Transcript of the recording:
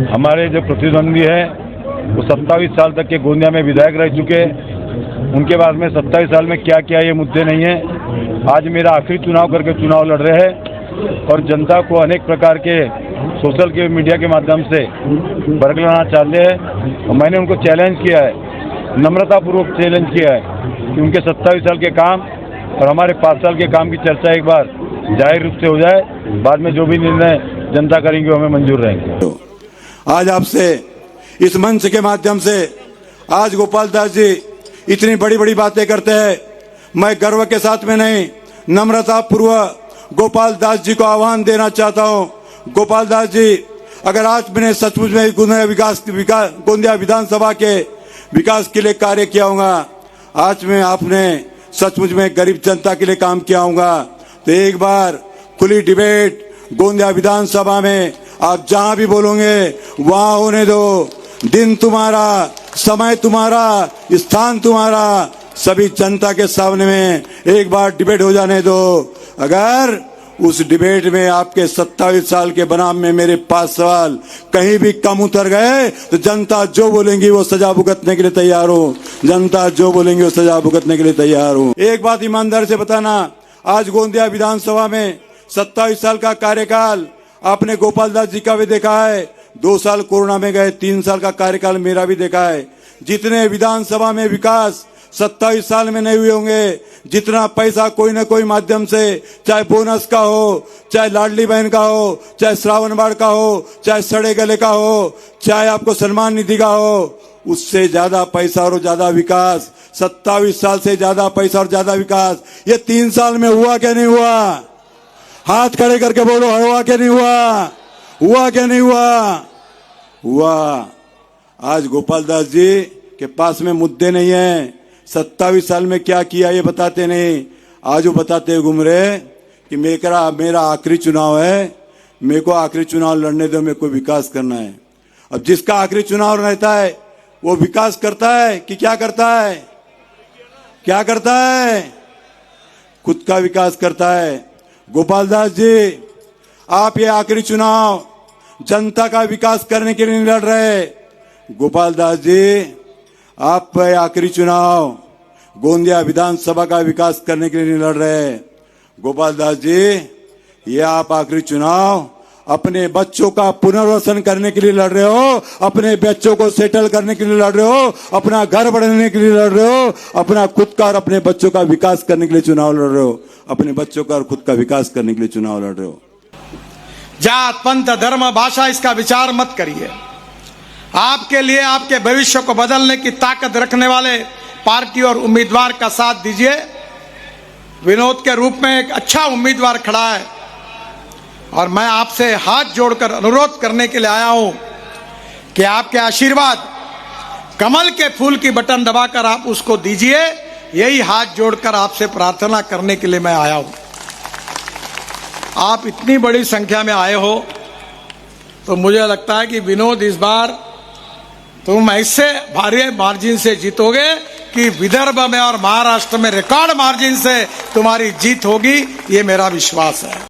हमारे जो प्रतिद्वंदी है वो 27 साल तक के गोंदिया में विधायक रह चुके। उनके बाद में 27 साल में क्या किया ये मुद्दे नहीं है। आज मेरा आखिरी चुनाव करके चुनाव लड़ रहे हैं और जनता को अनेक प्रकार के सोशल के मीडिया के माध्यम से बरगलाना चाहते हैं। और मैंने उनको चैलेंज किया है, नम्रतापूर्वक चैलेंज किया है कि उनके 27 साल के काम और हमारे 5 साल के काम की चर्चा एक बार जाहिर रूप से हो जाए। बाद में जो भी निर्णय जनता करेंगे वो हमें मंजूर रहेंगे। आज आपसे इस मंच के माध्यम से आज गोपाल दास जी इतनी बड़ी बड़ी बातें करते हैं। मैं गर्व के साथ में नहीं, नम्रता पूर्वक गोपाल दास जी को आह्वान देना चाहता हूं। गोपाल दास जी, अगर आज मैंने सचमुच में गोंदिया विधानसभा के विकास के लिए कार्य किया होगा, आज में आपने सचमुच में गरीब जनता के लिए काम किया होगा, तो एक बार खुली डिबेट गोंदिया विधानसभा में आप जहां भी बोलोगे वहां होने दो। दिन तुम्हारा, समय तुम्हारा, स्थान तुम्हारा, सभी जनता के सामने में एक बार डिबेट हो जाने दो। अगर उस डिबेट में आपके 27 साल के बनाम में मेरे 5 सवाल कहीं भी कम उतर गए तो जनता जो बोलेंगी वो सजा भुगतने के लिए तैयार हो। जनता जो बोलेंगी वो सजा भुगतने के लिए तैयार हो। एक बात ईमानदारी से बताना, आज गोंदिया विधानसभा में 27 साल का कार्यकाल आपने गोपाल दास जी का भी देखा है, 2 साल कोरोना में गए, 3 साल का कार्यकाल मेरा भी देखा है। जितने विधानसभा में विकास 27 साल में नहीं हुए होंगे, जितना पैसा कोई न कोई माध्यम से, चाहे बोनस का हो, चाहे लाडली बहन का हो, चाहे श्रावण बाढ़ का हो, चाहे सड़े गले का हो, चाहे आपको सम्मान निधि का हो, उससे ज्यादा पैसा और ज्यादा विकास 27 साल से ज्यादा पैसा और ज्यादा विकास ये 3 साल में हुआ क्या नहीं हुआ? हाथ खड़े करके बोलो, हुआ क्या नहीं हुआ? हुआ क्या नहीं हुआ? हुआ। आज गोपाल दास जी के पास में मुद्दे नहीं है। 27 साल में क्या किया ये बताते नहीं, आज वो बताते घूम रहे कि मेरा आखिरी चुनाव है, मेरे को आखिरी चुनाव लड़ने दो, मेरे को विकास करना है। अब जिसका आखिरी चुनाव रहता है वो विकास करता है कि क्या करता है? क्या करता है? खुद का विकास करता है। गोपाल दास जी, आप ये आखिरी चुनाव जनता का विकास करने के लिए नहीं लड़ रहे। गोपाल दास जी, आप आखिरी चुनाव गोंदिया विधानसभा का विकास करने के लिए नहीं लड़ रहे। गोपाल दास जी, ये आप आखिरी चुनाव अपने बच्चों का पुनर्वसन करने के लिए लड़ रहे हो, अपने बच्चों को सेटल करने के लिए लड़ रहे हो, अपना घर बढ़ाने के लिए लड़ रहे हो, अपना खुद का और अपने बच्चों का विकास करने के लिए चुनाव लड़ रहे हो, अपने बच्चों का और खुद का विकास करने के लिए चुनाव लड़ रहे हो। जात पंथ धर्म भाषा इसका विचार मत करिए। आपके लिए आपके भविष्य को बदलने की ताकत रखने वाले पार्टी और उम्मीदवार का साथ दीजिए। विनोद के रूप में एक अच्छा उम्मीदवार खड़ा है और मैं आपसे हाथ जोड़कर अनुरोध करने के लिए आया हूं कि आपके आशीर्वाद कमल के फूल की बटन दबाकर आप उसको दीजिए। यही हाथ जोड़कर आपसे प्रार्थना करने के लिए मैं आया हूं। आप इतनी बड़ी संख्या में आए हो तो मुझे लगता है कि विनोद, इस बार तुम ऐसे भारी मार्जिन से जीतोगे कि विदर्भ में और महाराष्ट्र में रिकॉर्ड मार्जिन से तुम्हारी जीत होगी, ये मेरा विश्वास है।